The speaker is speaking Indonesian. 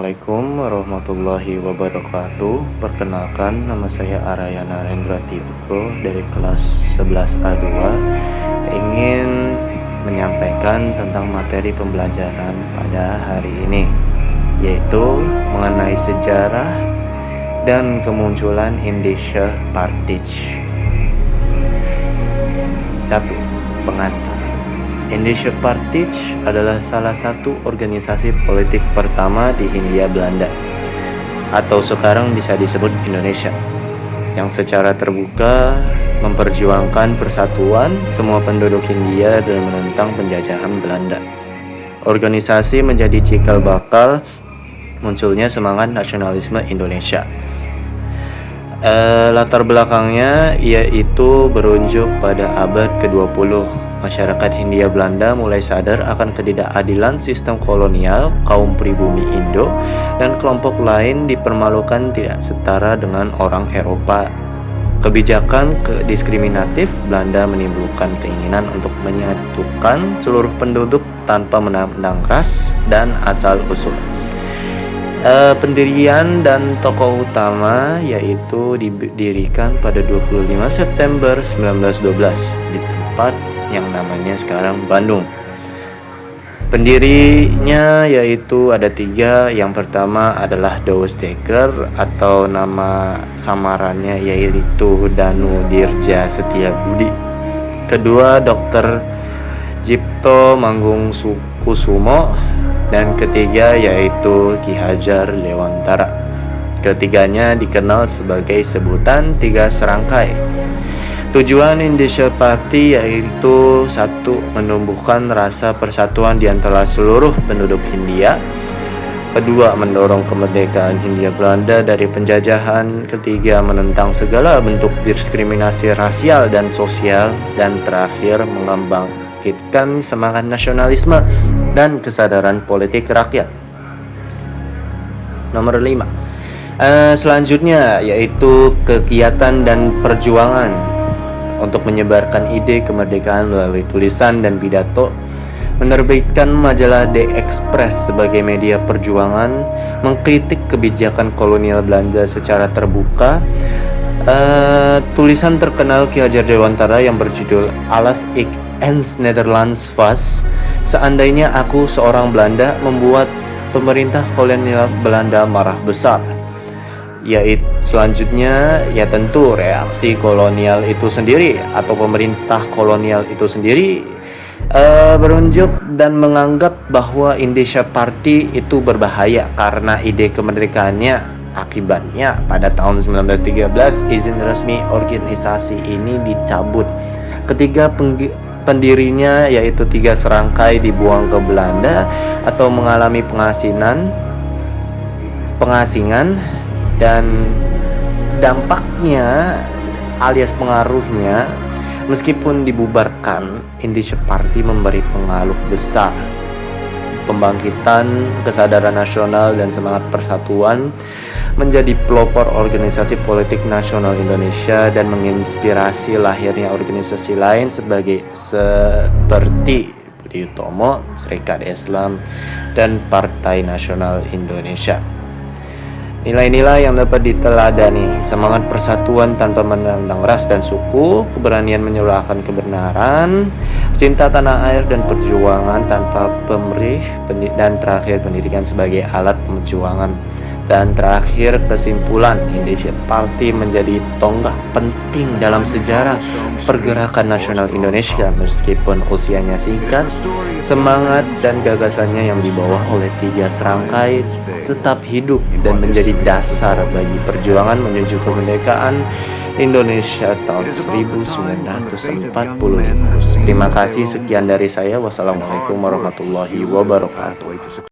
Assalamualaikum warahmatullahi wabarakatuh. Perkenalkan, nama saya Araya Narendra Tibro dari kelas 11A2. Ingin menyampaikan tentang materi pembelajaran pada hari ini, yaitu mengenai sejarah dan kemunculan Indische Partij. 1. Pengantar. Indische Partij adalah salah satu organisasi politik pertama di Hindia Belanda, atau sekarang bisa disebut Indonesia, yang secara terbuka memperjuangkan persatuan semua penduduk Hindia dan menentang penjajahan Belanda. Organisasi menjadi cikal bakal munculnya semangat nasionalisme Indonesia. Latar belakangnya yaitu berunjuk pada abad ke-20. Masyarakat Hindia Belanda mulai sadar akan ketidakadilan sistem kolonial kaum pribumi Indo, dan kelompok lain dipermalukan tidak setara dengan orang Eropa. Kebijakan diskriminatif Belanda menimbulkan keinginan untuk menyatukan seluruh penduduk tanpa memandang ras dan asal usul. Pendirian dan tokoh utama yaitu didirikan pada 25 September 1912 di tempat yang namanya sekarang Bandung. Pendirinya yaitu ada 3. Yang pertama adalah Douwe Dekker, atau nama samarannya yaitu Danu Dirja Setiabudi. Kedua, Dr. Cipto Mangunkusumo, dan ketiga yaitu Ki Hajar Dewantara. Ketiganya dikenal sebagai sebutan 3 serangkai. Tujuan Indische Partij yaitu 1. Menumbuhkan rasa persatuan di antara seluruh penduduk Hindia. 2. Mendorong kemerdekaan Hindia Belanda dari penjajahan. 3. Menentang segala bentuk diskriminasi rasial dan sosial. Dan terakhir, membangkitkan semangat nasionalisme dan kesadaran politik rakyat. Nomor 5. Selanjutnya yaitu kegiatan dan perjuangan untuk menyebarkan ide kemerdekaan melalui tulisan dan pidato, menerbitkan majalah The Express sebagai media perjuangan, mengkritik kebijakan kolonial Belanda secara terbuka. Tulisan terkenal Ki Hajar Dewantara yang berjudul Alas ik ens Nederlands was, seandainya aku seorang Belanda, membuat pemerintah kolonial Belanda marah besar. Yaitu selanjutnya ya tentu reaksi kolonial itu sendiri atau pemerintah kolonial itu sendiri berunjuk dan menganggap bahwa Indische Partij itu berbahaya karena ide kemerdekaannya. Akibatnya pada tahun 1913 izin resmi organisasi ini dicabut. Ketiga pendirinya yaitu 3 serangkai dibuang ke Belanda atau mengalami pengasingan, dan dampaknya alias pengaruhnya, meskipun dibubarkan, Indische Partij memberi pengaruh besar. Pembangkitan kesadaran nasional dan semangat persatuan, menjadi pelopor organisasi politik nasional Indonesia dan menginspirasi lahirnya organisasi lain seperti Budi Utomo, Serikat Islam, dan Partai Nasional Indonesia. Nilai-nilai yang dapat diteladani: semangat persatuan tanpa memandang ras dan suku, keberanian menyuarakan kebenaran, cinta tanah air dan perjuangan tanpa pamrih, dan terakhir pendidikan sebagai alat perjuangan. Dan terakhir kesimpulan, Indische Partij menjadi tonggak penting dalam sejarah pergerakan nasional Indonesia. Meskipun usianya singkat, semangat dan gagasannya yang dibawa oleh 3 serangkai tetap hidup dan menjadi dasar bagi perjuangan menuju kemerdekaan Indonesia tahun 1945. Terima kasih, sekian dari saya. Wassalamualaikum warahmatullahi wabarakatuh.